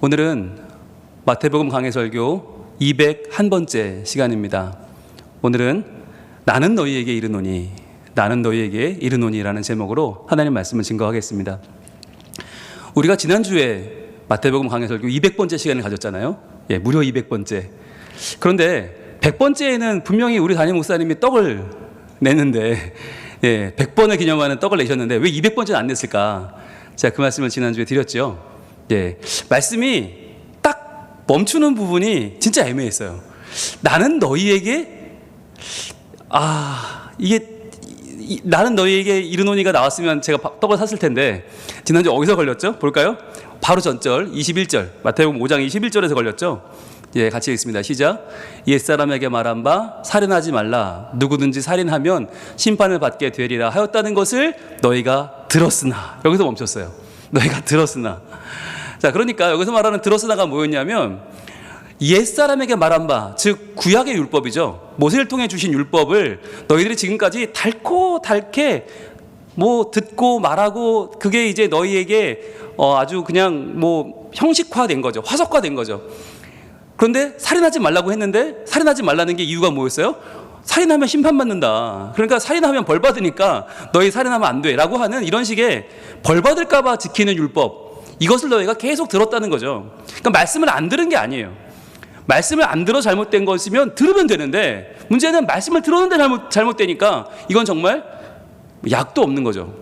오늘은 마태복음 강해설교 201번째 시간입니다. 오늘은 나는 너희에게 이르노니, 나는 너희에게 이르노니라는 제목으로 하나님 말씀을 증거하겠습니다. 우리가 지난주에 마태복음 강해설교 200번째 시간을 가졌잖아요. 무려 200번째. 그런데 100번째에는 분명히 우리 담임 목사님이 떡을 냈는데 100번을 기념하는 떡을 내셨는데 왜 200번째는 안 냈을까? 제가 그 말씀을 지난주에 드렸죠. 말씀이 딱 멈추는 부분이 진짜 애매했어요. 나는 너희에게 나는 너희에게 이르노니가 나왔으면 제가 떡을 샀을 텐데 지난주 어디서 걸렸죠? 볼까요? 바로 전절 21절 마태복음 5장 21절에서 걸렸죠. 같이 읽습니다. 시작. 옛사람에게 말한 바 살인하지 말라. 누구든지 살인하면 심판을 받게 되리라 하였다는 것을 너희가 들었으나. 여기서 멈췄어요. 너희가 들었으나. 자, 그러니까 여기서 말하는 들었으나가 뭐였냐면 옛사람에게 말한 바, 즉 구약의 율법이죠. 모세를 통해 주신 율법을 너희들이 지금까지 달고 달게 듣고 말하고 그게 이제 너희에게 아주 그냥 형식화된 거죠. 화석화된 거죠. 그런데 살인하지 말라고 했는데 살인하지 말라는 게 이유가 뭐였어요? 살인하면 심판받는다. 그러니까 살인하면 벌 받으니까 너희 살인하면 안 돼 라고 하는 이런 식의 벌 받을까 봐 지키는 율법, 이것을 너희가 계속 들었다는 거죠. 그러니까 말씀을 안 들은 게 아니에요. 말씀을 안 들어 잘못된 것이면 들으면 되는데 문제는 말씀을 들었는데 잘못되니까 이건 정말 약도 없는 거죠.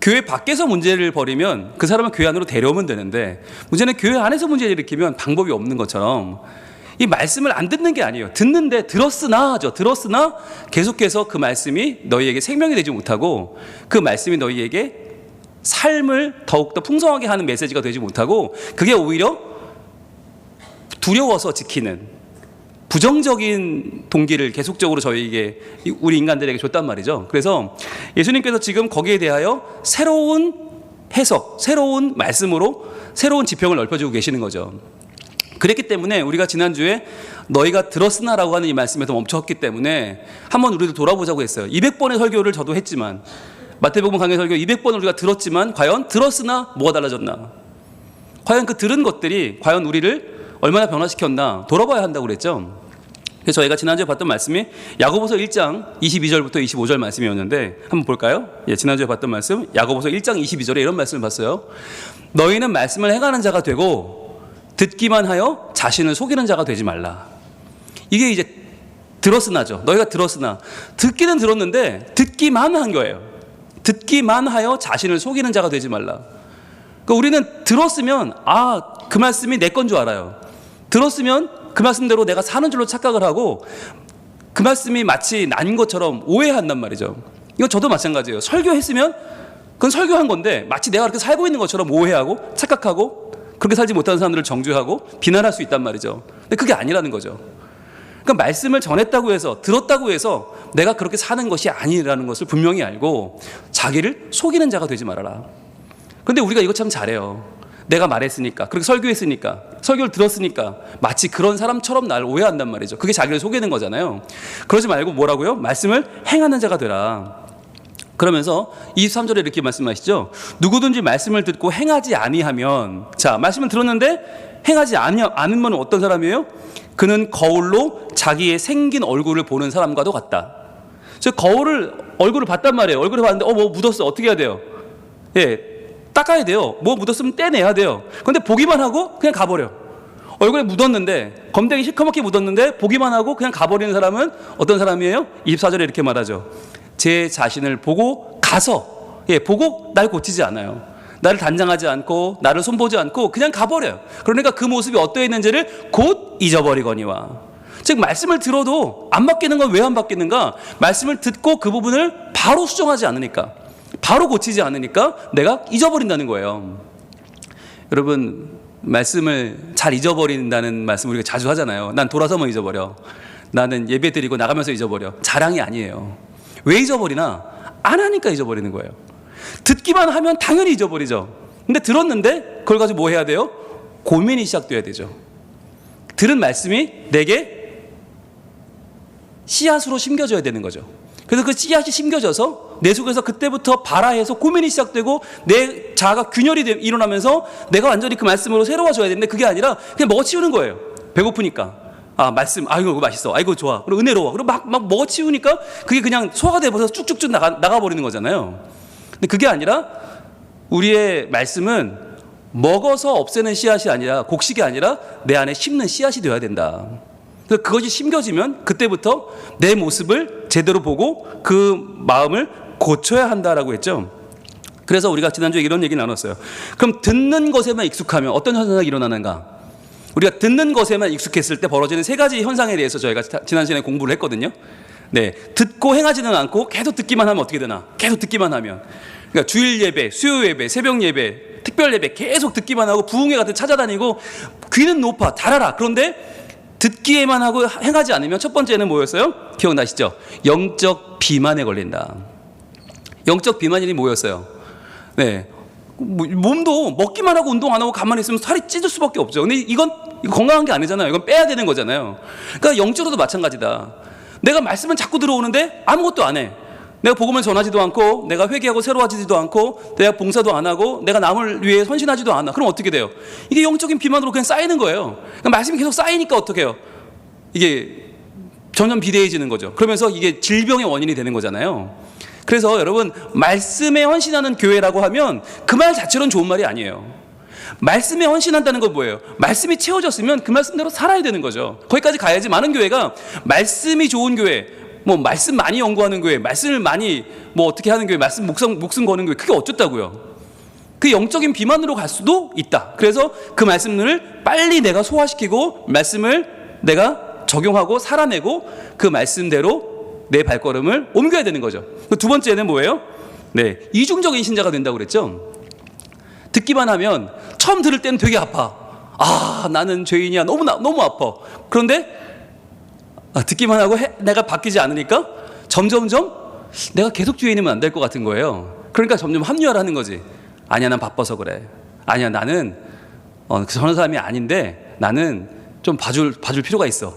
교회 밖에서 문제를 벌이면 그 사람을 교회 안으로 데려오면 되는데 문제는 교회 안에서 문제를 일으키면 방법이 없는 것처럼 이 말씀을 안 듣는 게 아니에요. 듣는데 들었으나 하죠. 들었으나 계속해서 그 말씀이 너희에게 생명이 되지 못하고 그 말씀이 너희에게 삶을 더욱더 풍성하게 하는 메시지가 되지 못하고 그게 오히려 두려워서 지키는 부정적인 동기를 계속적으로 저희에게 우리 인간들에게 줬단 말이죠. 그래서 예수님께서 지금 거기에 대하여 새로운 해석, 새로운 말씀으로 새로운 지평을 넓혀주고 계시는 거죠. 그랬기 때문에 우리가 지난주에 너희가 들었으나라고 하는 이 말씀에서 멈췄기 때문에 한번 우리도 돌아보자고 했어요. 200번의 설교를 저도 했지만 마태복음 강해 설교 200번을 우리가 들었지만 과연 들었으나 뭐가 달라졌나? 과연 그 들은 것들이 과연 우리를 얼마나 변화시켰나 돌아봐야 한다고 그랬죠. 그래서 저희가 지난주에 봤던 말씀이 야고보서 1장 22절부터 25절 말씀이었는데 한번 볼까요? 지난주에 봤던 말씀 야고보서 1장 22절에 이런 말씀을 봤어요. 너희는 말씀을 행하는 자가 되고 듣기만 하여 자신을 속이는 자가 되지 말라. 이게 이제 들었으나죠. 너희가 들었으나 듣기는 들었는데 듣기만 한 거예요. 듣기만 하여 자신을 속이는 자가 되지 말라. 그러니까 우리는 들었으면 그 말씀이 내 건 줄 알아요. 들었으면 그 말씀대로 내가 사는 줄로 착각을 하고 그 말씀이 마치 난 것처럼 오해한단 말이죠. 이건 저도 마찬가지예요. 설교했으면 그건 설교한 건데 마치 내가 그렇게 살고 있는 것처럼 오해하고 착각하고 그렇게 살지 못하는 사람들을 정죄하고 비난할 수 있단 말이죠. 근데 그게 아니라는 거죠. 그러니까 말씀을 전했다고 해서 들었다고 해서 내가 그렇게 사는 것이 아니라는 것을 분명히 알고 자기를 속이는 자가 되지 말아라. 그런데 우리가 이거 참 잘해요. 내가 말했으니까, 그렇게 설교했으니까, 설교를 들었으니까 마치 그런 사람처럼 나를 오해한단 말이죠. 그게 자기를 속이는 거잖아요. 그러지 말고 뭐라고요? 말씀을 행하는 자가 되라. 그러면서 23절에 이렇게 말씀하시죠. 누구든지 말씀을 듣고 행하지 아니하면, 자, 말씀을 들었는데 행하지 않으면 어떤 사람이에요? 그는 거울로 자기의 생긴 얼굴을 보는 사람과도 같다. 즉 얼굴을 봤단 말이에요. 얼굴을 봤는데 뭐 묻었어. 어떻게 해야 돼요? 닦아야 돼요. 뭐 묻었으면 떼내야 돼요. 그런데 보기만 하고 그냥 가버려. 얼굴에 묻었는데 검댕이 시커멓게 묻었는데 보기만 하고 그냥 가버리는 사람은 어떤 사람이에요? 24절에 이렇게 말하죠. 제 자신을 보고 가서 보고 날 고치지 않아요. 나를 단장하지 않고 나를 손보지 않고 그냥 가버려요. 그러니까 그 모습이 어떠했는지를 곧 잊어버리거니와. 즉 말씀을 들어도 안 바뀌는 건 왜 안 바뀌는가? 말씀을 듣고 그 부분을 바로 수정하지 않으니까, 바로 고치지 않으니까 내가 잊어버린다는 거예요. 여러분, 말씀을 잘 잊어버린다는 말씀 우리가 자주 하잖아요. 난 돌아서면 잊어버려. 나는 예배 드리고 나가면서 잊어버려. 자랑이 아니에요. 왜 잊어버리나? 안 하니까 잊어버리는 거예요. 듣기만 하면 당연히 잊어버리죠. 근데 들었는데 그걸 가지고 뭐 해야 돼요? 고민이 시작돼야 되죠. 들은 말씀이 내게 씨앗으로 심겨져야 되는 거죠. 그래서 그 씨앗이 심겨져서 내 속에서 그때부터 발화해서 고민이 시작되고 내 자아가 균열이 일어나면서 내가 완전히 그 말씀으로 새로워져야 되는데 그게 아니라 그냥 먹어치우는 거예요. 배고프니까. 말씀, 이거 맛있어. 이거 좋아. 그리고 은혜로워. 그리고 막 먹어치우니까 그게 그냥 소화가 돼버려서 쭉쭉쭉 나가버리는 거잖아요. 근데 그게 아니라 우리의 말씀은 먹어서 없애는 씨앗이 아니라 곡식이 아니라 내 안에 심는 씨앗이 되어야 된다. 그래서 그것이 심겨지면 그때부터 내 모습을 제대로 보고 그 마음을 고쳐야 한다라고 했죠. 그래서 우리가 지난주에 이런 얘기 나눴어요. 그럼 듣는 것에만 익숙하면 어떤 현상이 일어나는가? 우리가 듣는 것에만 익숙했을 때 벌어지는 세 가지 현상에 대해서 저희가 지난 시간에 공부를 했거든요. 네, 듣고 행하지는 않고 계속 듣기만 하면 어떻게 되나? 계속 듣기만 하면, 그러니까 주일 예배, 수요 예배, 새벽 예배, 특별 예배 계속 듣기만 하고 부흥회 같은 찾아다니고 귀는 높아 달아라. 그런데 듣기에만 하고 행하지 않으면 첫 번째는 뭐였어요? 기억나시죠? 영적 비만에 걸린다. 영적 비만이 뭐였어요? 네, 몸도 먹기만 하고 운동 안 하고 가만히 있으면 살이 찢을 수밖에 없죠. 근데 이건 건강한 게 아니잖아요. 이건 빼야 되는 거잖아요. 그러니까 영적으로도 마찬가지다. 내가 말씀은 자꾸 들어오는데 아무것도 안 해. 내가 복음을 전하지도 않고 내가 회개하고 새로워지지도 않고 내가 봉사도 안 하고 내가 남을 위해 헌신하지도 않아. 그럼 어떻게 돼요? 이게 영적인 비만으로 그냥 쌓이는 거예요. 그러니까 말씀이 계속 쌓이니까 어떻게 해요? 이게 점점 비대해지는 거죠. 그러면서 이게 질병의 원인이 되는 거잖아요. 그래서 여러분, 말씀에 헌신하는 교회라고 하면 그 말 자체로는 좋은 말이 아니에요. 말씀에 헌신한다는 건 뭐예요? 말씀이 채워졌으면 그 말씀대로 살아야 되는 거죠. 거기까지 가야지. 많은 교회가 말씀이 좋은 교회, 말씀 많이 연구하는 교회, 말씀을 많이 어떻게 하는 교회, 말씀 목숨 거는 교회, 그게 어쩌다고요? 그 영적인 비만으로 갈 수도 있다. 그래서 그 말씀을 빨리 내가 소화시키고 말씀을 내가 적용하고 살아내고 그 말씀대로 내 발걸음을 옮겨야 되는 거죠. 두 번째는 뭐예요? 네, 이중적인 신자가 된다고 그랬죠. 듣기만 하면 처음 들을 때는 되게 아파. 나는 죄인이야. 너무 아파. 그런데 듣기만 하고 내가 바뀌지 않으니까 점점점 내가 계속 죄인이면 안 될 것 같은 거예요. 그러니까 점점 합리화를 하는 거지. 아니야, 난 바빠서 그래. 아니야, 나는 저런 사람이 아닌데 나는 좀 봐줄 필요가 있어.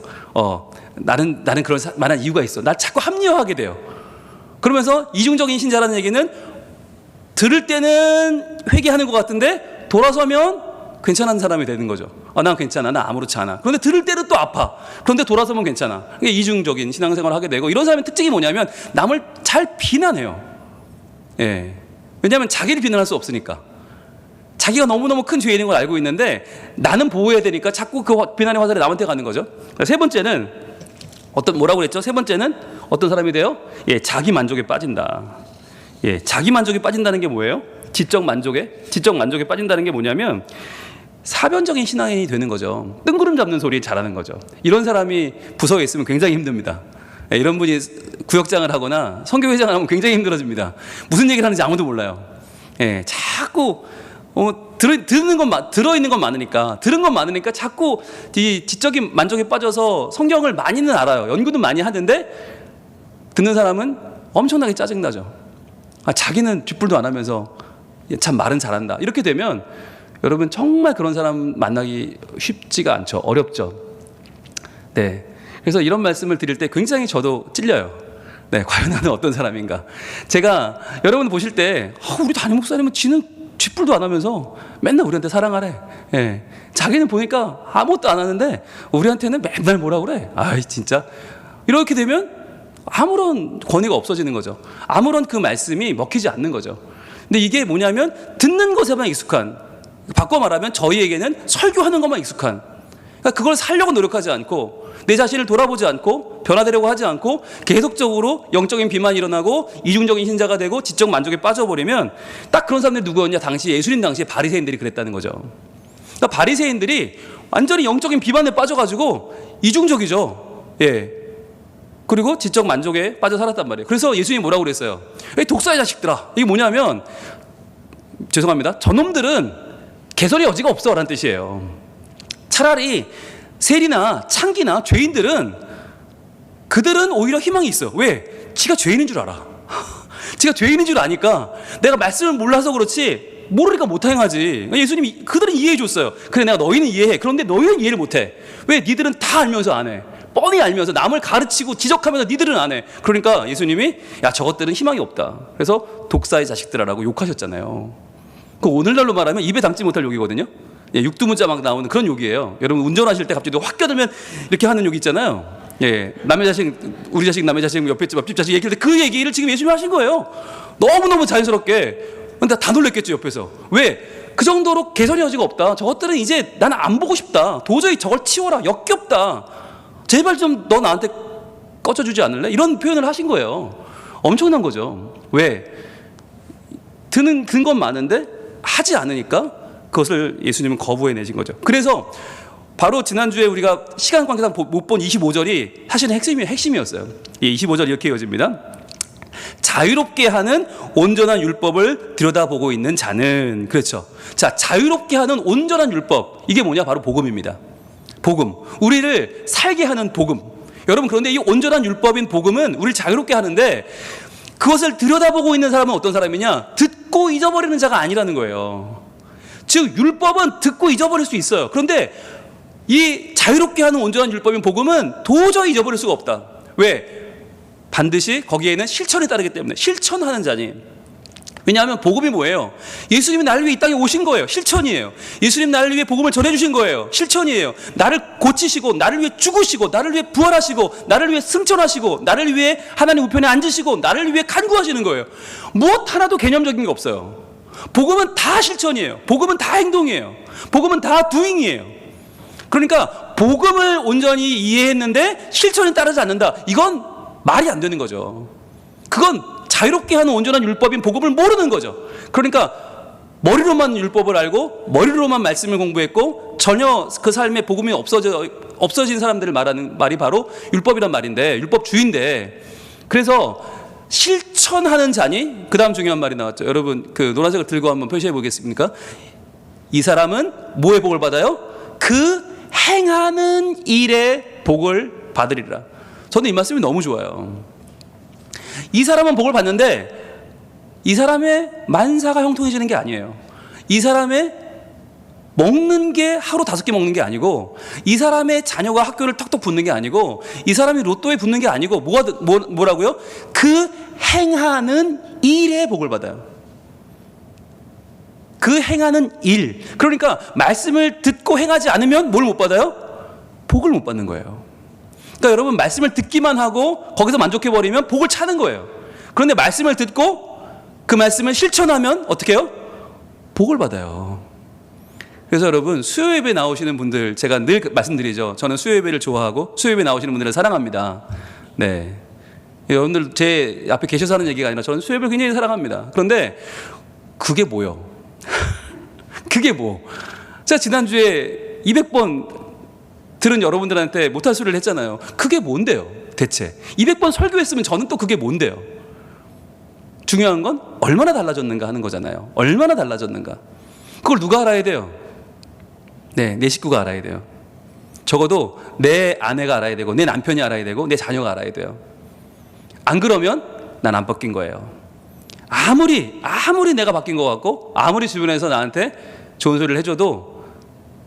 나는 그런 만한 이유가 있어. 날 자꾸 합리화하게 돼요. 그러면서 이중적인 신자라는 얘기는 들을 때는 회개하는 것 같은데 돌아서면 괜찮은 사람이 되는 거죠. 난 괜찮아. 난 아무렇지 않아. 그런데 들을 때는 또 아파. 그런데 돌아서면 괜찮아. 이게 이중적인 신앙생활을 하게 되고, 이런 사람의 특징이 뭐냐면 남을 잘 비난해요. 예. 왜냐하면 자기를 비난할 수 없으니까. 자기가 너무너무 큰 죄인인 걸 알고 있는데 나는 보호해야 되니까 자꾸 그 비난의 화살이 남한테 가는 거죠. 세 번째는 뭐라고 그랬죠? 세 번째는 어떤 사람이 돼요? 자기 만족에 빠진다. 자기 만족에 빠진다는 게 뭐예요? 지적 만족에 빠진다는 게 뭐냐면 사변적인 신앙인이 되는 거죠. 뜬구름 잡는 소리 잘하는 거죠. 이런 사람이 부서에 있으면 굉장히 힘듭니다. 이런 분이 구역장을 하거나 선교회장을 하면 굉장히 힘들어집니다. 무슨 얘기를 하는지 아무도 몰라요. 자꾸 들어있는 건 많으니까 자꾸 이 지적인 만족에 빠져서 성경을 많이는 알아요. 연구도 많이 하는데 듣는 사람은 엄청나게 짜증나죠. 자기는 뒷불도 안 하면서 참 말은 잘한다. 이렇게 되면 여러분 정말 그런 사람 만나기 쉽지가 않죠. 어렵죠. 네. 그래서 이런 말씀을 드릴 때 굉장히 저도 찔려요. 네, 과연 나는 어떤 사람인가. 제가 여러분 보실 때 우리 담임 목사님은 지는 뒷불도 안 하면서 맨날 우리한테 사랑하래. 자기는 보니까 아무것도 안 하는데 우리한테는 맨날 뭐라 그래. 진짜. 이렇게 되면 아무런 권위가 없어지는 거죠. 아무런 그 말씀이 먹히지 않는 거죠. 근데 이게 뭐냐면 듣는 것에만 익숙한, 바꿔 말하면 저희에게는 설교하는 것만 익숙한, 그러니까 그걸 살려고 노력하지 않고 내 자신을 돌아보지 않고 변화되려고 하지 않고 계속적으로 영적인 비만이 일어나고 이중적인 신자가 되고 지적 만족에 빠져버리면 딱 그런 사람들이 누구였냐? 당시 예수님 당시에 바리새인들이 그랬다는 거죠. 그러니까 바리새인들이 완전히 영적인 비만에 빠져가지고 이중적이죠. 그리고 지적 만족에 빠져 살았단 말이에요. 그래서 예수님이 뭐라고 그랬어요? 독사의 자식들아. 이게 뭐냐면, 죄송합니다, 저놈들은 개선의 여지가 없어 라는 뜻이에요. 차라리 세리나 창기나 죄인들은 그들은 오히려 희망이 있어. 왜? 지가 죄인인 줄 알아. 지가 죄인인 줄 아니까 내가 말씀을 몰라서 그렇지 모르니까 못 행하지. 예수님이 그들은 이해해 줬어요. 그래, 내가 너희는 이해해. 그런데 너희는 이해를 못 해. 왜? 니들은 다 알면서 안 해. 뻔히 알면서 남을 가르치고 지적하면서 니들은 안 해. 그러니까 예수님이 야 저것들은 희망이 없다. 그래서 독사의 자식들아라고 욕하셨잖아요. 그 오늘날로 말하면 입에 담지 못할 욕이거든요. 예, 육두문자 막 나오는 그런 욕이에요. 여러분 운전하실 때 갑자기 확 껴들면 이렇게 하는 욕 있잖아요. 예, 남의 자식, 우리 자식, 남의 자식, 옆에 집, 앞집 자식 얘기할 때 그 얘기를 지금 예수님이 하신 거예요. 너무너무 자연스럽게. 근데 다 놀랬겠죠, 옆에서. 왜? 그 정도로 개선의 여지가 없다. 저것들은 이제 나는 안 보고 싶다. 도저히 저걸 치워라. 역겹다. 제발 좀 너 나한테 꺼져주지 않을래? 이런 표현을 하신 거예요. 엄청난 거죠. 왜? 든 건 많은데 하지 않으니까 그것을 예수님은 거부해내신 거죠. 그래서 바로 지난주에 우리가 시간 관계상 못 본 25절이 사실은 핵심이었어요. 이 25절 이렇게 이어집니다. 자유롭게 하는 온전한 율법을 들여다보고 있는 자는, 그렇죠. 자, 자유롭게 하는 온전한 율법, 이게 뭐냐? 바로 복음입니다. 복음, 우리를 살게 하는 복음. 여러분, 그런데 이 온전한 율법인 복음은 우리를 자유롭게 하는데 그것을 들여다보고 있는 사람은 어떤 사람이냐? 듣고 잊어버리는 자가 아니라는 거예요. 즉 율법은 듣고 잊어버릴 수 있어요. 그런데 이 자유롭게 하는 온전한 율법인 복음은 도저히 잊어버릴 수가 없다. 왜? 반드시 거기에는 실천이 따르기 때문에. 실천하는 자니. 왜냐하면 복음이 뭐예요? 예수님이 나를 위해 이 땅에 오신 거예요. 실천이에요. 예수님 나를 위해 복음을 전해주신 거예요. 실천이에요. 나를 고치시고 나를 위해 죽으시고 나를 위해 부활하시고 나를 위해 승천하시고 나를 위해 하나님 우편에 앉으시고 나를 위해 간구하시는 거예요. 무엇 하나도 개념적인 게 없어요. 복음은 다 실천이에요. 복음은 다 행동이에요. 복음은 다 doing이에요. 그러니까 복음을 온전히 이해했는데 실천이 따르지 않는다. 이건 말이 안 되는 거죠. 그건 자유롭게 하는 온전한 율법인 복음을 모르는 거죠. 그러니까 머리로만 율법을 알고 머리로만 말씀을 공부했고 전혀 그 삶에 복음이 없어진 사람들을 말하는 말이 바로 율법이란 말인데, 율법주의인데, 그래서 실천하는 자니, 그 다음 중요한 말이 나왔죠. 여러분 그 노란색을 들고 한번 표시해 보겠습니까? 이 사람은 뭐의 복을 받아요? 그 행하는 일의 복을 받으리라. 저는 이 말씀이 너무 좋아요. 이 사람은 복을 받는데 이 사람의 만사가 형통해지는 게 아니에요. 이 사람의 먹는 게 하루 5개 먹는 게 아니고, 이 사람의 자녀가 학교를 턱턱 붙는 게 아니고, 이 사람이 로또에 붙는 게 아니고, 뭐라고요? 그 행하는 일의 복을 받아요. 그 행하는 일. 그러니까 말씀을 듣고 행하지 않으면 뭘 못 받아요? 복을 못 받는 거예요. 그러니까 여러분 말씀을 듣기만 하고 거기서 만족해버리면 복을 차는 거예요. 그런데 말씀을 듣고 그 말씀을 실천하면 어떻게 해요? 복을 받아요. 그래서 여러분 수요 예배 나오시는 분들, 제가 늘 말씀드리죠. 저는 수요 예배를 좋아하고 수요 예배 나오시는 분들을 사랑합니다. 네, 여러분들 제 앞에 계셔서 하는 얘기가 아니라 저는 수요 예배를 굉장히 사랑합니다. 그런데 그게 뭐요? 그게 뭐? 제가 지난주에 200번 들은 여러분들한테 못할 소리를 했잖아요. 그게 뭔데요? 대체 200번 설교했으면 저는 또 그게 뭔데요? 중요한 건 얼마나 달라졌는가 하는 거잖아요. 얼마나 달라졌는가. 그걸 누가 알아야 돼요? 네, 내 식구가 알아야 돼요. 적어도 내 아내가 알아야 되고 내 남편이 알아야 되고 내 자녀가 알아야 돼요. 안 그러면 난 안 바뀐 거예요. 아무리 내가 바뀐 것 같고 아무리 주변에서 나한테 좋은 소리를 해줘도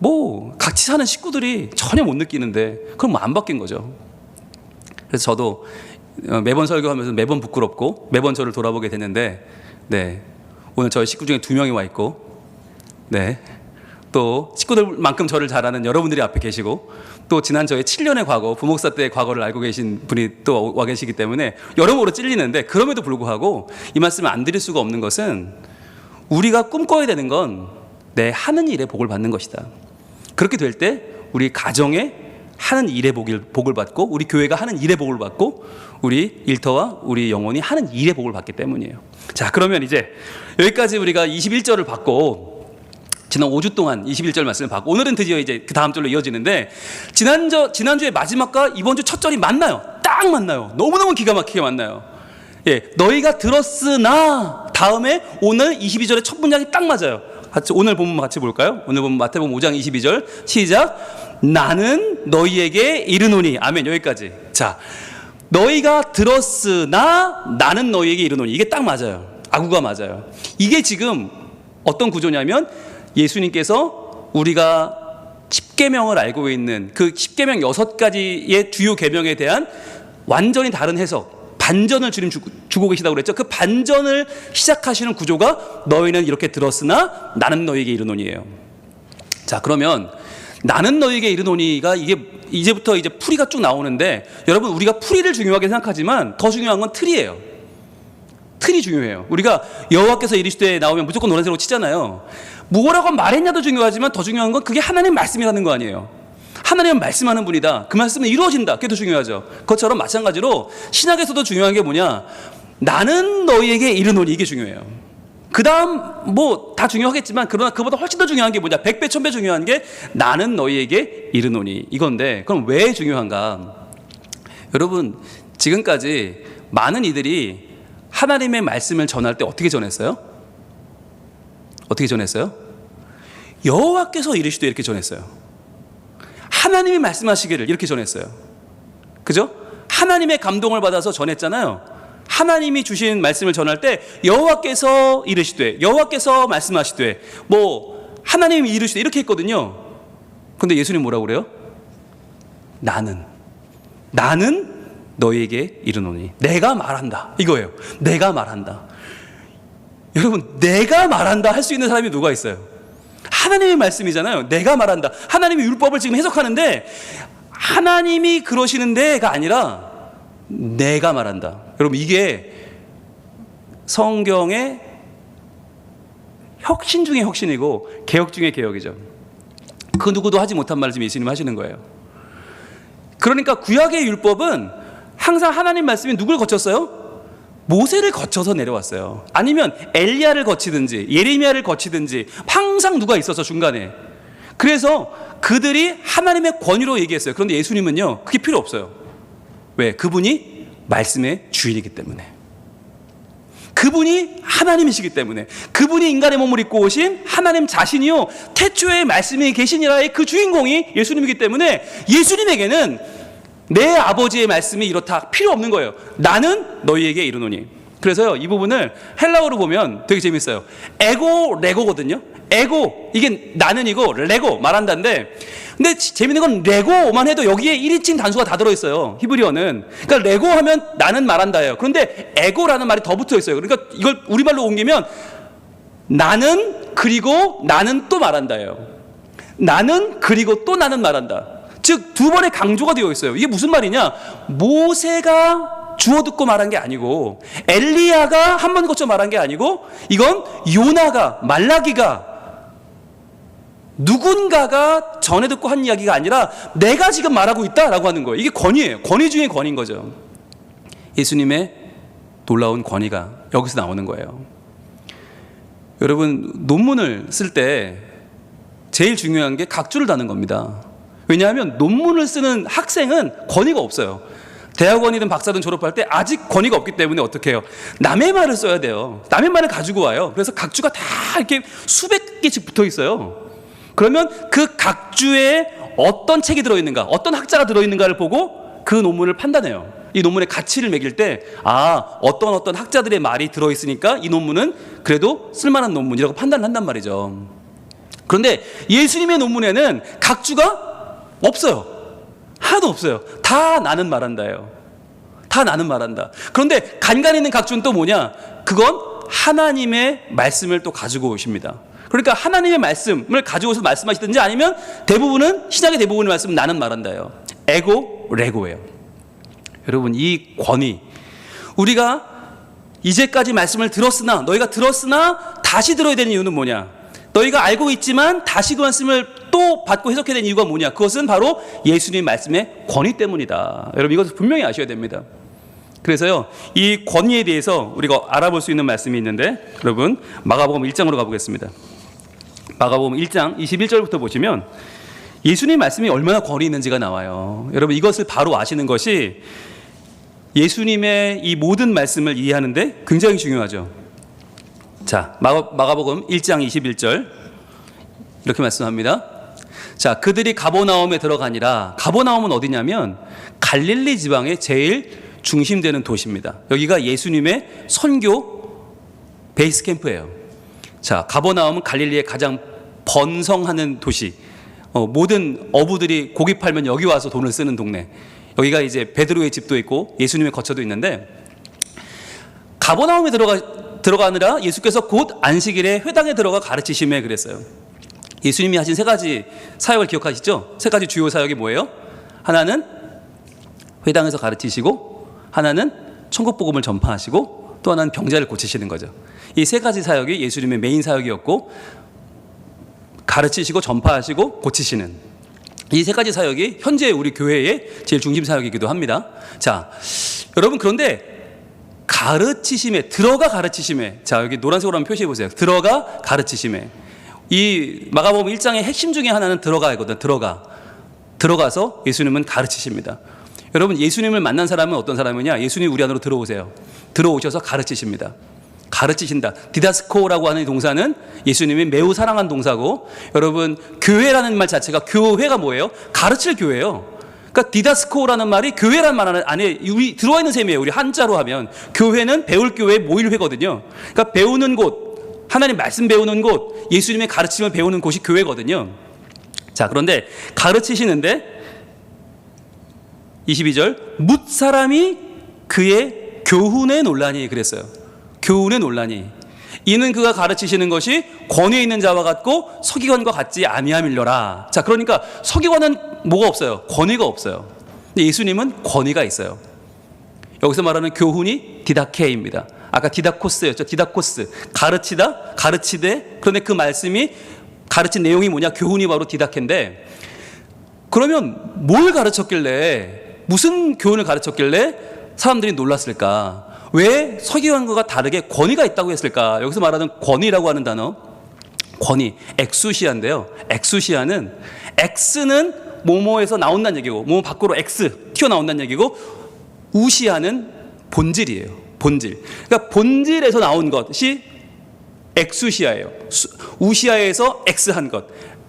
뭐 같이 사는 식구들이 전혀 못 느끼는데 그럼 뭐 안 바뀐 거죠. 그래서 저도 매번 설교하면서 매번 부끄럽고 매번 저를 돌아보게 되는데, 네, 오늘 저희 식구 중에 2명이 와 있고, 네, 또 식구들만큼 저를 잘 아는 여러분들이 앞에 계시고, 또 지난 저의 7년의 과거, 부목사 때의 과거를 알고 계신 분이 또 와 계시기 때문에 여러모로 찔리는데, 그럼에도 불구하고 이 말씀을 안 드릴 수가 없는 것은 우리가 꿈꿔야 되는 건 내 하는 일에 복을 받는 것이다. 그렇게 될 때 우리 가정에 하는 일의 복을 받고, 우리 교회가 하는 일의 복을 받고, 우리 일터와 우리 영혼이 하는 일의 복을 받기 때문이에요. 자, 그러면 이제 여기까지 우리가 21절을 받고, 지난 5주 동안 21절 말씀을 받고, 오늘은 드디어 이제 그 다음 절로 이어지는데, 지난주의 마지막과 이번 주 첫 절이 맞나요? 딱 맞나요? 너무너무 기가 막히게 맞나요? 예, 너희가 들었으나 다음에 오늘 22절의 첫 문장이 딱 맞아요. 같이 오늘 본문 같이 볼까요? 오늘 본문 마태복음 5장 22절 시작. 나는 너희에게 이르노니. 아멘. 여기까지. 자, 너희가 들었으나 나는 너희에게 이르노니. 이게 딱 맞아요. 아구가 맞아요. 이게 지금 어떤 구조냐면, 예수님께서 우리가 십계명을 알고 있는 그 십계명 6가지의 주요 계명에 대한 완전히 다른 해석, 반전을 주님 주고 계시다고 그랬죠. 그 반전을 시작하시는 구조가 너희는 이렇게 들었으나 나는 너희에게 이르노니예요. 자, 그러면 나는 너희에게 이르노니가 이게 이제부터 이제 풀이가 쭉 나오는데, 여러분, 우리가 풀이를 중요하게 생각하지만 더 중요한 건 틀이에요. 틀이 중요해요. 우리가 여호와께서 이르시되 나오면 무조건 노란색으로 치잖아요. 뭐라고 말했냐도 중요하지만 더 중요한 건 그게 하나님 말씀이라는 거 아니에요. 하나님은 말씀하는 분이다. 그 말씀은 이루어진다. 그게 더 중요하죠. 그것처럼 마찬가지로 신약에서도 중요한 게 뭐냐? 나는 너희에게 이르노니, 이게 중요해요. 그 다음 뭐 다 중요하겠지만, 그러나 그보다 훨씬 더 중요한 게 뭐냐? 100배 1000배 중요한 게 나는 너희에게 이르노니, 이건데, 그럼 왜 중요한가? 여러분, 지금까지 많은 이들이 하나님의 말씀을 전할 때 어떻게 전했어요? 어떻게 전했어요? 여호와께서 이르시되 이렇게 전했어요. 하나님이 말씀하시기를 이렇게 전했어요. 그죠? 하나님의 감동을 받아서 전했잖아요. 하나님이 주신 말씀을 전할 때 여호와께서 이르시되, 여호와께서 말씀하시되, 뭐 하나님이 이르시되 이렇게 했거든요. 근데 예수님 뭐라고 그래요? 나는 너희에게 이르노니, 내가 말한다, 이거예요. 내가 말한다. 여러분, 내가 말한다 할 수 있는 사람이 누가 있어요? 하나님의 말씀이잖아요. 내가 말한다. 하나님이 율법을 지금 해석하는데 하나님이 그러시는 데가 아니라 내가 말한다. 여러분, 이게 성경의 혁신 중의 혁신이고 개혁 중의 개혁이죠. 그 누구도 하지 못한 말을 지금 예수님이 하시는 거예요. 그러니까 구약의 율법은 항상 하나님 말씀이 누굴 거쳤어요? 모세를 거쳐서 내려왔어요. 아니면 엘리야를 거치든지 예레미야를 거치든지 항상 누가 있어서 중간에. 그래서 그들이 하나님의 권위로 얘기했어요. 그런데 예수님은요, 그게 필요 없어요. 왜? 그분이 말씀의 주인이기 때문에. 그분이 하나님이시기 때문에. 그분이 인간의 몸을 입고 오신 하나님 자신이요, 태초에 말씀이 계시니라의 그 주인공이 예수님이기 때문에 예수님에게는 내 아버지의 말씀이 이렇다 필요 없는 거예요. 나는 너희에게 이르노니. 그래서요, 이 부분을 헬라어로 보면 되게 재밌어요. 에고 레고거든요. 에고, 이게 나는이고 레고 말한다인데, 근데 재밌는 건 레고만 해도 여기에 1인칭 단수가 다 들어있어요. 히브리어는. 그러니까 레고 하면 나는 말한다예요. 그런데 에고라는 말이 더 붙어 있어요. 그러니까 이걸 우리말로 옮기면 나는 그리고 나는 또 말한다예요. 나는 그리고 또 나는 말한다. 즉, 두 번의 강조가 되어 있어요. 이게 무슨 말이냐? 모세가 주워 듣고 말한 게 아니고, 엘리야가 한 번 거쳐 말한 게 아니고, 이건 요나가, 말라기가, 누군가가 전해 듣고 한 이야기가 아니라 내가 지금 말하고 있다라고 하는 거예요. 이게 권위예요. 권위 중에 권위인 거죠. 예수님의 놀라운 권위가 여기서 나오는 거예요. 여러분, 논문을 쓸 때 제일 중요한 게 각주를 다는 겁니다. 왜냐하면 논문을 쓰는 학생은 권위가 없어요. 대학원이든 박사든 졸업할 때 아직 권위가 없기 때문에 어떻게 해요? 남의 말을 써야 돼요. 남의 말을 가지고 와요. 그래서 각주가 다 이렇게 수백 개씩 붙어 있어요. 그러면 그 각주에 어떤 책이 들어있는가, 어떤 학자가 들어있는가를 보고 그 논문을 판단해요. 이 논문의 가치를 매길 때, 어떤 학자들의 말이 들어있으니까 이 논문은 그래도 쓸만한 논문이라고 판단을 한단 말이죠. 그런데 예수님의 논문에는 각주가 없어요. 하나도 없어요. 다 나는 말한다예요. 다 나는 말한다. 그런데 간간히 있는 각주는 또 뭐냐? 그건 하나님의 말씀을 또 가지고 오십니다. 그러니까 하나님의 말씀을 가지고 오셔서 말씀하시든지, 아니면 대부분은, 신약의 대부분의 말씀은 나는 말한다예요. 에고 레고예요. 여러분, 이 권위, 우리가 이제까지 말씀을 들었으나, 너희가 들었으나 다시 들어야 되는 이유는 뭐냐? 너희가 알고 있지만 다시 그 말씀을 또 받고 해석해야 되는 이유가 뭐냐? 그것은 바로 예수님 말씀의 권위 때문이다. 여러분, 이것을 분명히 아셔야 됩니다. 그래서요, 이 권위에 대해서 우리가 알아볼 수 있는 말씀이 있는데, 여러분, 마가복음 1장으로 가보겠습니다. 마가복음 1장 21절부터 보시면 예수님 말씀이 얼마나 권위 있는지가 나와요. 여러분, 이것을 바로 아시는 것이 예수님의 이 모든 말씀을 이해하는데 굉장히 중요하죠. 자, 마가복음 1장 21절 이렇게 말씀합니다. 자, 그들이 가버나움에 들어가니라. 가버나움은 어디냐면 갈릴리 지방의 제일 중심되는 도시입니다. 여기가 예수님의 선교 베이스 캠프예요. 자, 가버나움은 갈릴리의 가장 번성하는 도시, 모든 어부들이 고기 팔면 여기 와서 돈을 쓰는 동네. 여기가 이제 베드로의 집도 있고 예수님의 거처도 있는데, 가버나움에 들어가느라 예수께서 곧 안식일에 회당에 들어가 가르치심에 그랬어요. 예수님이 하신 세 가지 사역을 기억하시죠? 세 가지 주요 사역이 뭐예요? 하나는 회당에서 가르치시고, 하나는 천국 복음을 전파하시고, 또 하나는 병자를 고치시는 거죠. 이 세 가지 사역이 예수님의 메인 사역이었고, 가르치시고 전파하시고 고치시는 이 세 가지 사역이 현재 우리 교회의 제일 중심 사역이기도 합니다. 자, 여러분, 그런데 들어가 가르치심에, 자, 여기 노란색으로 한번 표시해 보세요. 들어가 가르치심에. 이 마가복음 1장의 핵심 중에 하나는 들어가거든요. 들어가서 예수님은 가르치십니다. 여러분, 예수님을 만난 사람은 어떤 사람이냐? 예수님 우리 안으로 들어오세요. 들어오셔서 가르치십니다. 가르치신다. 디다스코라고 하는 동사는 예수님이 매우 사랑한 동사고, 여러분, 교회라는 말 자체가, 교회가 뭐예요? 가르칠 교회예요. 그러니까 디다스코라는 말이 교회라는 말 안에 우리 들어와 있는 셈이에요. 우리 한자로 하면 교회는 배울 교회, 모일 회거든요. 그러니까 배우는 곳, 하나님 말씀 배우는 곳, 예수님의 가르침을 배우는 곳이 교회거든요. 자, 그런데 가르치시는데 22절, 뭇 사람이 그의 교훈에 논란이, 그랬어요. 교훈의 논란이. 이는 그가 가르치시는 것이 권위에 있는 자와 같고 서기관과 같지 아니함일러라. 자, 그러니까 서기관은 뭐가 없어요? 권위가 없어요. 근데 예수님은 권위가 있어요. 여기서 말하는 교훈이 디다케입니다. 아까 디다코스였죠. 디다코스. 가르치다, 가르치되. 그런데 그 말씀이 가르친 내용이 뭐냐? 교훈이 바로 디다케인데, 그러면 뭘 가르쳤길래, 무슨 교훈을 가르쳤길래 사람들이 놀랐을까? 왜 서기관과 다르게 권위가 있다고 했을까? 여기서 말하는 권위라고 하는 단어, 권위, 엑수시아인데요. 엑수시아는, 엑스는 뭐뭐에서 나온다는 얘기고, 뭐뭐 밖으로 엑스, 튀어나온다는 얘기고, 우시아는 본질이에요. 본질. 그러니까 본질에서 나온 것이 엑수시아예요. 우시아에서 엑스한 것.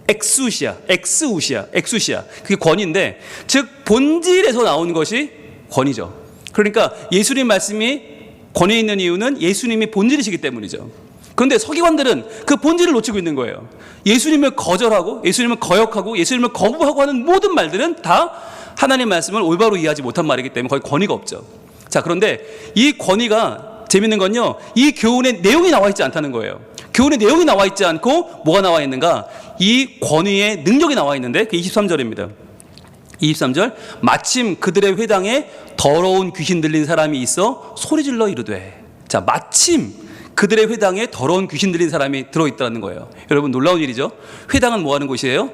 엑수시아, 엑스우시아, 엑수시아. 그게 권위인데, 즉 본질에서 나온 것이 권위죠. 그러니까 예수님 말씀이 권위 있는 이유는 예수님이 본질이시기 때문이죠. 그런데 서기관들은 그 본질을 놓치고 있는 거예요. 예수님을 거절하고, 예수님을 거역하고, 예수님을 거부하고 하는 모든 말들은 다 하나님 말씀을 올바로 이해하지 못한 말이기 때문에 거의 권위가 없죠. 자, 그런데 이 권위가, 재밌는 건요, 이 교훈의 내용이 나와 있지 않다는 거예요. 교훈의 내용이 나와 있지 않고 뭐가 나와 있는가? 이 권위의 능력이 나와 있는데, 그 23절입니다. 23절, 마침 그들의 회당에 더러운 귀신 들린 사람이 있어 소리질러 이르되. 자, 마침 그들의 회당에 더러운 귀신 들린 사람이 들어있다는 거예요. 여러분, 놀라운 일이죠. 회당은 뭐 하는 곳이에요?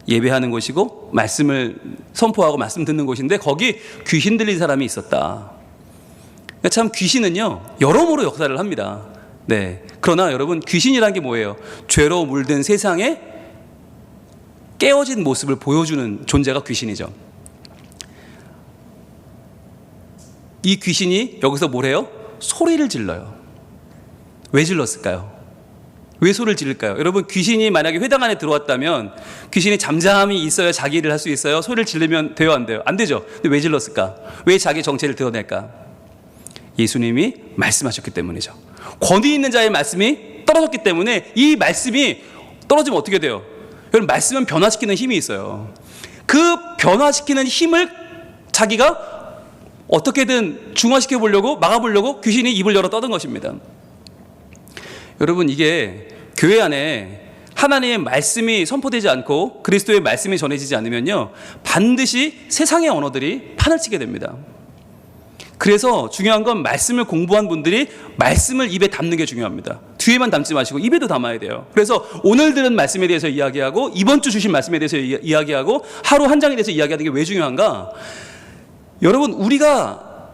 예배하는 곳이고 말씀을 선포하고 말씀 듣는 곳인데, 거기 귀신 들린 사람이 있었다. 그러니까 참 귀신은요, 여러모로 역사를 합니다. 네. 그러나 여러분, 귀신이란 게 뭐예요? 죄로 물든 세상에 깨어진 모습을 보여주는 존재가 귀신이죠. 이 귀신이 여기서 뭘 해요? 소리를 질러요. 왜 질렀을까요? 왜 소리를 지를까요? 여러분, 귀신이 만약에 회당 안에 들어왔다면 귀신이 잠잠히 있어야 자기 일을 할 수 있어요? 소리를 지르면 돼요, 안 돼요? 안 되죠. 근데 왜 질렀을까? 왜 자기 정체를 드러낼까? 예수님이 말씀하셨기 때문이죠. 권위 있는 자의 말씀이 떨어졌기 때문에, 이 말씀이 떨어지면 어떻게 돼요? 여러분, 말씀은 변화시키는 힘이 있어요. 그 변화시키는 힘을 자기가 어떻게든 중화시켜 보려고, 막아보려고 귀신이 입을 열어 떠든 것입니다. 여러분, 이게 교회 안에 하나님의 말씀이 선포되지 않고 그리스도의 말씀이 전해지지 않으면요, 반드시 세상의 언어들이 판을 치게 됩니다. 그래서 중요한 건 말씀을 공부한 분들이 말씀을 입에 담는 게 중요합니다. 뒤에만 담지 마시고 입에도 담아야 돼요. 그래서 오늘 들은 말씀에 대해서 이야기하고, 이번 주 주신 말씀에 대해서 이야기하고, 하루 한 장에 대해서 이야기하는 게 왜 중요한가? 여러분, 우리가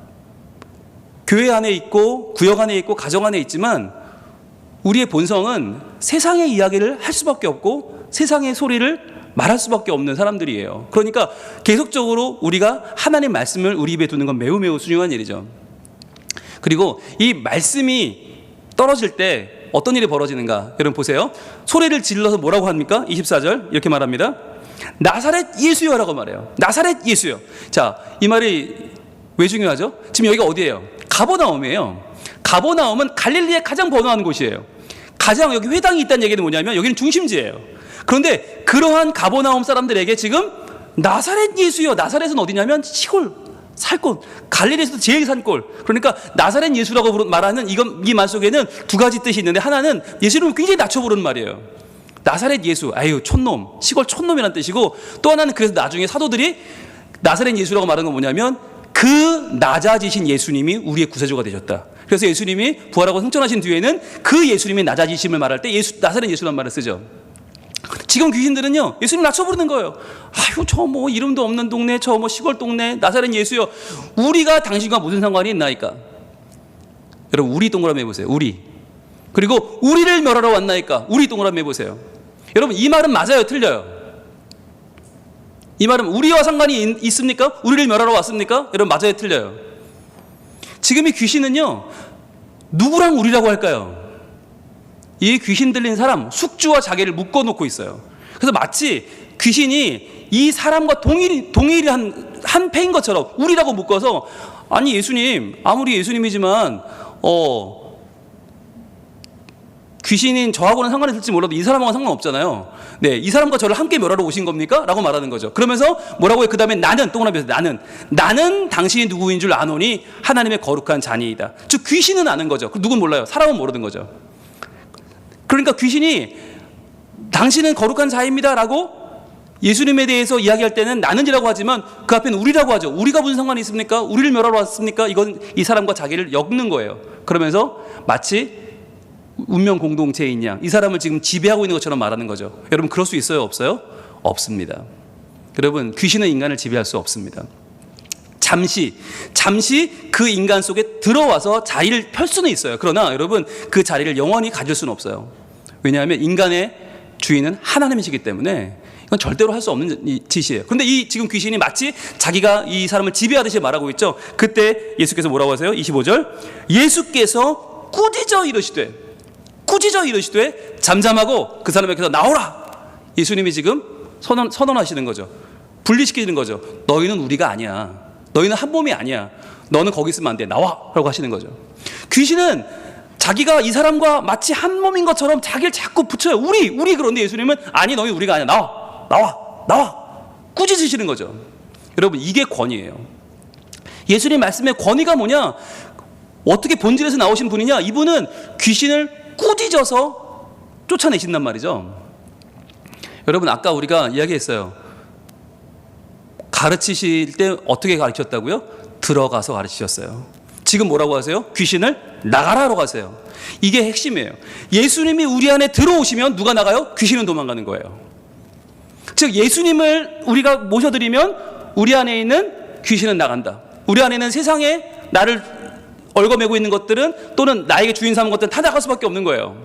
교회 안에 있고 구역 안에 있고 가정 안에 있지만, 우리의 본성은 세상의 이야기를 할 수밖에 없고 세상의 소리를 말할 수밖에 없는 사람들이에요. 그러니까 계속적으로 우리가 하나님 말씀을 우리 입에 두는 건 매우 매우 중요한 일이죠. 그리고 이 말씀이 떨어질 때 어떤 일이 벌어지는가? 여러분 보세요. 소리를 질러서 뭐라고 합니까? 24절 이렇게 말합니다. 나사렛 예수여라고 말해요. 나사렛 예수여. 자, 이 말이 왜 중요하죠? 지금 여기가 어디예요? 가버나움이에요. 가버나움은 갈릴리의 가장 번화한 곳이에요. 가장 여기 회당이 있다는 얘기는 뭐냐면 여기는 중심지예요. 그런데 그러한 가버나움 사람들에게 지금 나사렛 예수요. 나사렛은 어디냐면 시골, 살골, 갈릴리에서도 제일 산골. 그러니까 나사렛 예수라고 말하는 이 말 속에는 두 가지 뜻이 있는데, 하나는 예수님을 굉장히 낮춰 부르는 말이에요. 나사렛 예수, 아유 촌놈, 시골 촌놈이라는 뜻이고, 또 하나는 그래서 나중에 사도들이 나사렛 예수라고 말하는 건 뭐냐면 그 낮아지신 예수님이 우리의 구세주가 되셨다. 그래서 예수님이 부활하고 승천하신 뒤에는 그 예수님의 낮아지심을 말할 때 나사렛 예수라는 말을 쓰죠. 지금 귀신들은요, 예수님 낮춰 부르는 거예요. 아유, 저 뭐 이름도 없는 동네, 저 뭐 시골 동네, 나사렛 예수요. 우리가 당신과 무슨 상관이 있나이까? 여러분, 우리 동그라미 해보세요. 우리. 그리고 우리를 멸하러 왔나이까? 우리 동그라미 해보세요. 여러분, 이 말은 맞아요, 틀려요? 이 말은 우리와 상관이 있습니까? 우리를 멸하러 왔습니까? 여러분, 맞아요, 틀려요? 지금 이 귀신은요, 누구랑 우리라고 할까요? 이 귀신 들린 사람, 숙주와 자기를 묶어놓고 있어요. 그래서 마치 귀신이 이 사람과 동일한 한 패인 것처럼 우리라고 묶어서, 아니 예수님, 아무리 예수님이지만 귀신인 저하고는 상관이 있을지 몰라도 이 사람하고는 상관없잖아요. 네, 이 사람과 저를 함께 멸하러 오신 겁니까? 라고 말하는 거죠. 그러면서 뭐라고 해요? 그 다음에 나는, 동그라미에서 나는 당신이 누구인 줄 아노니 하나님의 거룩한 자니이다. 즉 귀신은 아는 거죠. 누군 몰라요. 사람은 모르는 거죠. 그러니까 귀신이 당신은 거룩한 자입니다 라고 예수님에 대해서 이야기할 때는 나는이라고 하지만 그 앞에는 우리라고 하죠. 우리가 무슨 상관이 있습니까? 우리를 멸하러 왔습니까? 이건 이 사람과 자기를 엮는 거예요. 그러면서 마치 운명 공동체인 양, 이 사람을 지금 지배하고 있는 것처럼 말하는 거죠. 여러분, 그럴 수 있어요? 없어요? 없습니다. 여러분, 귀신은 인간을 지배할 수 없습니다. 잠시 그 인간 속에 들어와서 자리를 펼 수는 있어요. 그러나 여러분, 그 자리를 영원히 가질 수는 없어요. 왜냐하면 인간의 주인은 하나님이시기 때문에 이건 절대로 할 수 없는 짓이에요. 그런데 이 지금 귀신이 마치 자기가 이 사람을 지배하듯이 말하고 있죠. 그때 예수께서 뭐라고 하세요? 25절, 예수께서 꾸짖어 이르시되 잠잠하고 그 사람에게서 나오라. 예수님이 지금 선언하시는 거죠. 분리시키는 거죠. 너희는 우리가 아니야. 너희는 한 몸이 아니야. 너는 거기 있으면 안 돼. 나와. 라고 하시는 거죠. 귀신은 자기가 이 사람과 마치 한 몸인 것처럼 자기를 자꾸 붙여요. 우리. 그런데 예수님은 아니, 너희 우리가 아니야. 나와. 꾸짖으시는 거죠. 여러분, 이게 권위예요. 예수님 말씀의 권위가 뭐냐? 어떻게 본질에서 나오신 분이냐? 이분은 귀신을 꾸짖어서 쫓아내신단 말이죠. 여러분, 아까 우리가 이야기했어요. 가르치실 때 어떻게 가르쳤다고요? 들어가서 가르치셨어요. 지금 뭐라고 하세요? 귀신을 나가라고 하세요. 이게 핵심이에요. 예수님이 우리 안에 들어오시면 누가 나가요? 귀신은 도망가는 거예요. 즉 예수님을 우리가 모셔드리면 우리 안에 있는 귀신은 나간다. 우리 안에 있는 세상에 나를 얽어매고 있는 것들은, 또는 나에게 주인 삼은 것들은 다 나갈 수밖에 없는 거예요.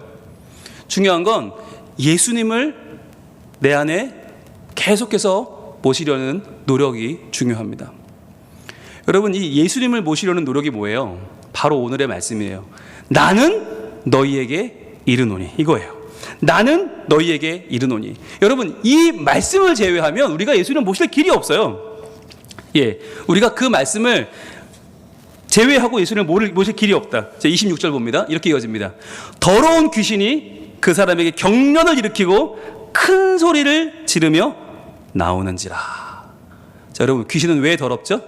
중요한 건 예수님을 내 안에 계속해서 모시려는 노력이 중요합니다. 여러분, 이 예수님을 모시려는 노력이 뭐예요? 바로 오늘의 말씀이에요. 나는 너희에게 이르노니, 이거예요. 나는 너희에게 이르노니. 여러분, 이 말씀을 제외하면 우리가 예수님을 모실 길이 없어요. 예, 우리가 그 말씀을 제외하고 예수님을 모실 길이 없다. 자, 26절 봅니다. 이렇게 이어집니다. 더러운 귀신이 그 사람에게 경련을 일으키고 큰 소리를 지르며 나오는지라. 자, 여러분, 귀신은 왜 더럽죠?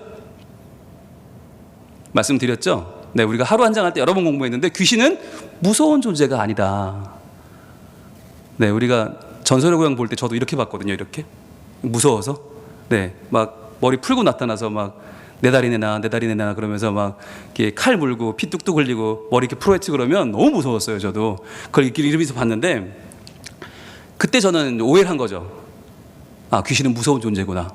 말씀드렸죠? 네, 우리가 하루 한 장 할 때 여러 번 공부했는데 귀신은 무서운 존재가 아니다. 네, 우리가 전설의 고향 볼 때 저도 이렇게 봤거든요. 이렇게 무서워서, 네, 막 머리 풀고 나타나서 막 내 다리 내놔 그러면서 막 이렇게 칼 물고 피 뚝뚝 흘리고 머리 이렇게 풀어헤치고 그러면 너무 무서웠어요. 저도 그걸 이러면서 봤는데, 그때 저는 오해를 한 거죠. 아, 귀신은 무서운 존재구나.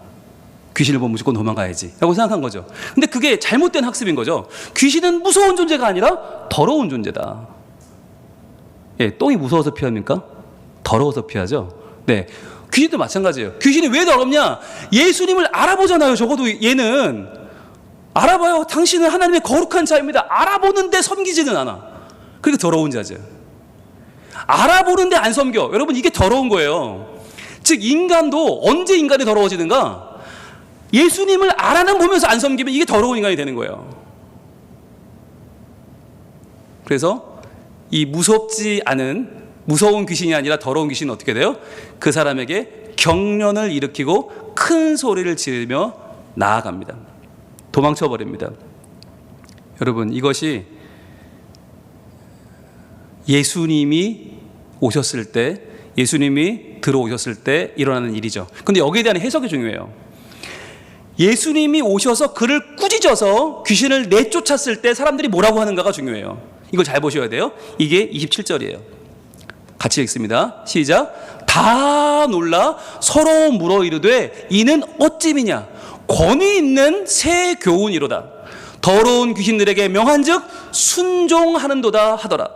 귀신을 보면 무조건 도망가야지 라고 생각한 거죠. 근데 그게 잘못된 학습인 거죠. 귀신은 무서운 존재가 아니라 더러운 존재다. 예, 똥이 무서워서 피합니까? 더러워서 피하죠. 네, 귀신도 마찬가지예요. 귀신이 왜 더럽냐? 예수님을 알아보잖아요. 적어도 얘는 알아봐요. 당신은 하나님의 거룩한 자입니다. 알아보는데 섬기지는 않아. 그러니까 더러운 자죠. 알아보는데 안 섬겨. 여러분, 이게 더러운 거예요. 즉 인간도 언제 인간이 더러워지는가? 예수님을 알아는 보면서 안 섬기면 이게 더러운 인간이 되는 거예요. 그래서 이 무섭지 않은 무서운 귀신이 아니라 더러운 귀신은 어떻게 돼요? 그 사람에게 경련을 일으키고 큰 소리를 지르며 나아갑니다. 도망쳐 버립니다. 여러분, 이것이 예수님이 오셨을 때, 예수님이 들어오셨을 때 일어나는 일이죠. 그런데 여기에 대한 해석이 중요해요. 예수님이 오셔서 그를 꾸짖어서 귀신을 내쫓았을 때 사람들이 뭐라고 하는가가 중요해요. 이걸 잘 보셔야 돼요. 이게 27절이에요. 같이 읽습니다. 시작. 다 놀라 서로 물어 이르되 이는 어찌미냐? 권위 있는 새 교훈이로다. 더러운 귀신들에게 명한즉 순종하는도다 하더라.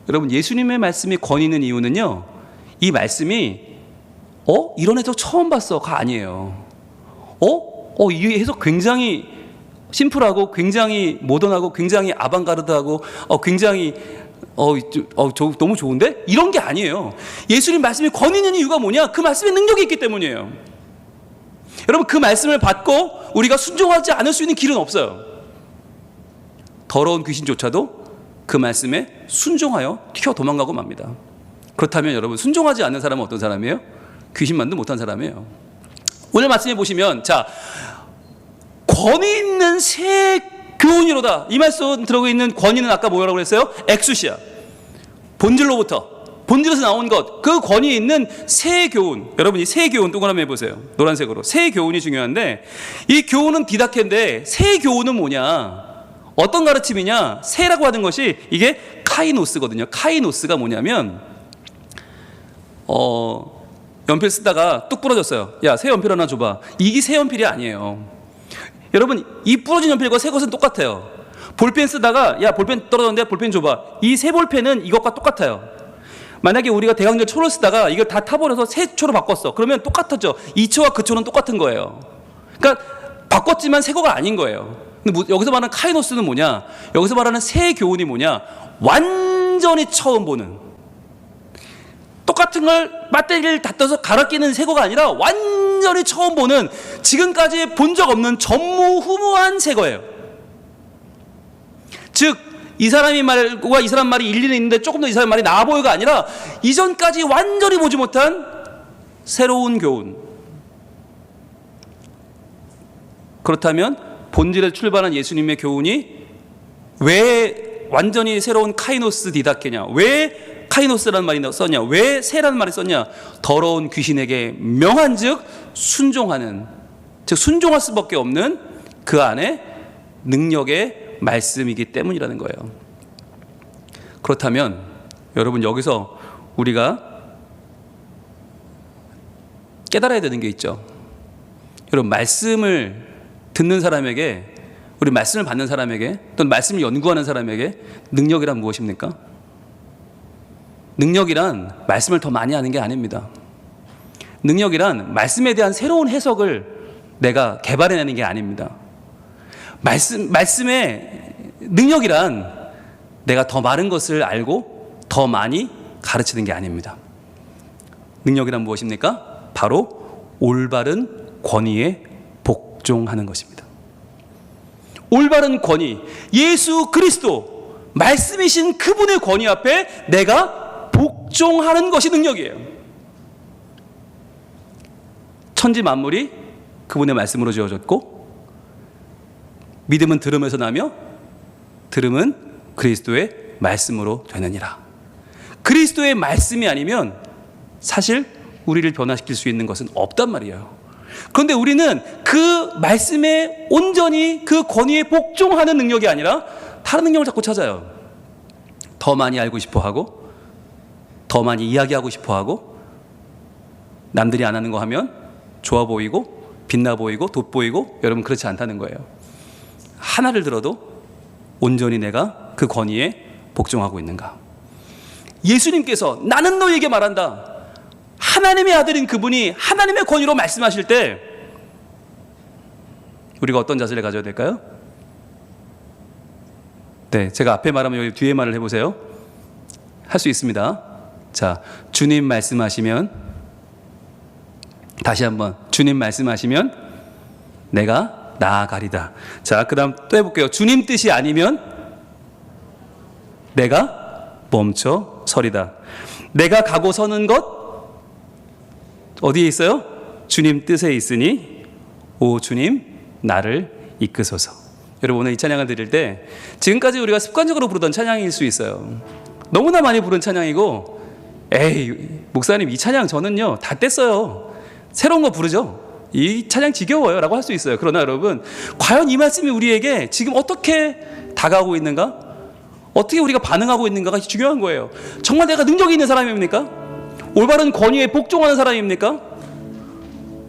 여러분, 예수님의 말씀이 권위 있는 이유는요, 이 말씀이 이런 해석 처음 봤어가 아니에요. 이 해석 굉장히 심플하고 굉장히 모던하고 굉장히 아방가르드하고 굉장히 너무 좋은데? 이런 게 아니에요. 예수님 말씀이 권위 있는 이유가 뭐냐? 그 말씀에 능력이 있기 때문이에요. 여러분, 그 말씀을 받고 우리가 순종하지 않을 수 있는 길은 없어요. 더러운 귀신조차도 그 말씀에 순종하여 튀어 도망가고 맙니다. 그렇다면 여러분, 순종하지 않는 사람은 어떤 사람이에요? 귀신만도 못한 사람이에요. 오늘 말씀해 보시면, 자, 권위 있는 새 교훈이로다. 이 말씀 들어가 있는 권위는 아까 뭐라고 그랬어요? 엑수시아. 본질에서 나온 것. 그 권위 있는 새 교훈. 여러분, 이 새 교훈 동그라미 해보세요. 노란색으로. 새 교훈이 중요한데, 이 교훈은 디다케인데, 새 교훈은 뭐냐? 어떤 가르침이냐? 새라고 하는 것이 이게 카이노스거든요. 카이노스가 뭐냐면, 연필 쓰다가 뚝 부러졌어요. 야, 새 연필 하나 줘봐. 이게 새 연필이 아니에요. 여러분, 이 부러진 연필과 새 것은 똑같아요. 볼펜 쓰다가 야, 볼펜 떨어졌는데 볼펜 줘봐. 이 새 볼펜은 이것과 똑같아요. 만약에 우리가 대강절 초를 쓰다가 이걸 다 타버려서 새 초로 바꿨어. 그러면 똑같았죠. 이 초와 그 초는 똑같은 거예요. 그러니까 바꿨지만 새 거가 아닌 거예요. 근데 여기서 말하는 카이노스는 뭐냐? 여기서 말하는 새 교훈이 뭐냐? 완전히 처음 보는, 똑같은 걸 배터리를 다 떠서 갈아 끼는 새 거가 아니라 완전히 처음 보는, 지금까지 본 적 없는 전무후무한 새 거예요. 즉, 이 사람이 말과 이 사람 말이 일리는 있는데 조금 더 이 사람 말이 나아 보여가 아니라 이전까지 완전히 보지 못한 새로운 교훈. 그렇다면 본질에 출발한 예수님의 교훈이 왜 완전히 새로운 카이노스 디다케냐? 왜 카이노스라는 말이 썼냐? 왜 새라는 말이 썼냐? 더러운 귀신에게 명한즉 순종하는, 즉 순종할 수밖에 없는 그 안에 능력의 말씀이기 때문이라는 거예요. 그렇다면 여러분, 여기서 우리가 깨달아야 되는 게 있죠. 여러분, 말씀을 듣는 사람에게, 우리 말씀을 받는 사람에게, 또는 말씀을 연구하는 사람에게 능력이란 무엇입니까? 능력이란 말씀을 더 많이 아는 게 아닙니다. 능력이란 말씀에 대한 새로운 해석을 내가 개발해내는 게 아닙니다. 말씀의 능력이란 내가 더 많은 것을 알고 더 많이 가르치는 게 아닙니다. 능력이란 무엇입니까? 바로 올바른 권위에 복종하는 것입니다. 올바른 권위, 예수 그리스도 말씀이신 그분의 권위 앞에 내가 복종하는 것이 능력이에요. 천지 만물이 그분의 말씀으로 지어졌고, 믿음은 들음에서 나며 들음은 그리스도의 말씀으로 되느니라. 그리스도의 말씀이 아니면 사실 우리를 변화시킬 수 있는 것은 없단 말이에요. 그런데 우리는 그 말씀에 온전히 그 권위에 복종하는 능력이 아니라 다른 능력을 자꾸 찾아요. 더 많이 알고 싶어하고, 더 많이 이야기하고 싶어하고, 남들이 안 하는 거 하면 좋아 보이고 빛나 보이고 돋보이고, 여러분 그렇지 않다는 거예요. 하나를 들어도 온전히 내가 그 권위에 복종하고 있는가? 예수님께서 나는 너에게 말한다, 하나님의 아들인 그분이 하나님의 권위로 말씀하실 때 우리가 어떤 자세를 가져야 될까요? 네, 제가 앞에 말하면 여기 뒤에 말을 해보세요. 할 수 있습니다. 자, 주님 말씀하시면, 다시 한번 주님 말씀하시면 내가 나아가리다. 자, 그 다음 또 해볼게요. 주님 뜻이 아니면 내가 멈춰 서리다. 내가 가고 서는 것 어디에 있어요? 주님 뜻에 있으니 오 주님 나를 이끄소서. 여러분 오늘 이 찬양을 드릴 때 지금까지 우리가 습관적으로 부르던 찬양일 수 있어요. 너무나 많이 부른 찬양이고 에이 목사님 이 찬양 저는요 다 뗐어요. 새로운 거 부르죠. 이 찬양 지겨워요 라고 할 수 있어요. 그러나 여러분 과연 이 말씀이 우리에게 지금 어떻게 다가오고 있는가? 어떻게 우리가 반응하고 있는가가 중요한 거예요. 정말 내가 능력이 있는 사람입니까? 올바른 권위에 복종하는 사람입니까?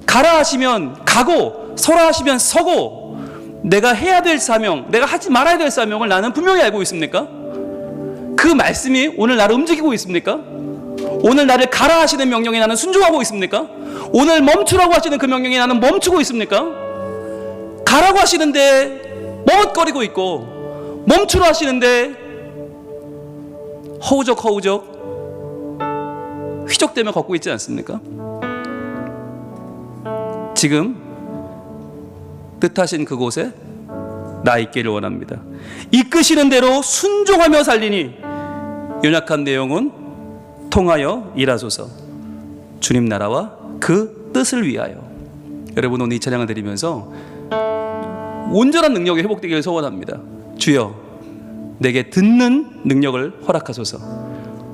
가라 하시면 가고 서라 하시면 서고 내가 해야 될 사명, 내가 하지 말아야 될 사명을 나는 분명히 알고 있습니까? 그 말씀이 오늘 나를 움직이고 있습니까? 오늘 나를 가라 하시는 명령에 나는 순종하고 있습니까? 오늘 멈추라고 하시는 그 명령에 나는 멈추고 있습니까? 가라고 하시는데 머뭇거리고 있고 멈추라 하시는데 허우적 휘적대며 걷고 있지 않습니까? 지금 뜻하신 그곳에 나 있기를 원합니다. 이끄시는 대로 순종하며 살리니 연약한 내 영혼 통하여 일하소서. 주님 나라와 그 뜻을 위하여. 여러분 오늘 이 찬양을 드리면서 온전한 능력이 회복되기를 소원합니다. 주여 내게 듣는 능력을 허락하소서.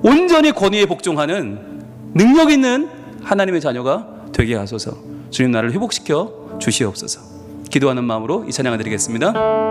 온전히 권위에 복종하는 능력 있는 하나님의 자녀가 되게 하소서. 주님 나를 회복시켜 주시옵소서. 기도하는 마음으로 이 찬양을 드리겠습니다.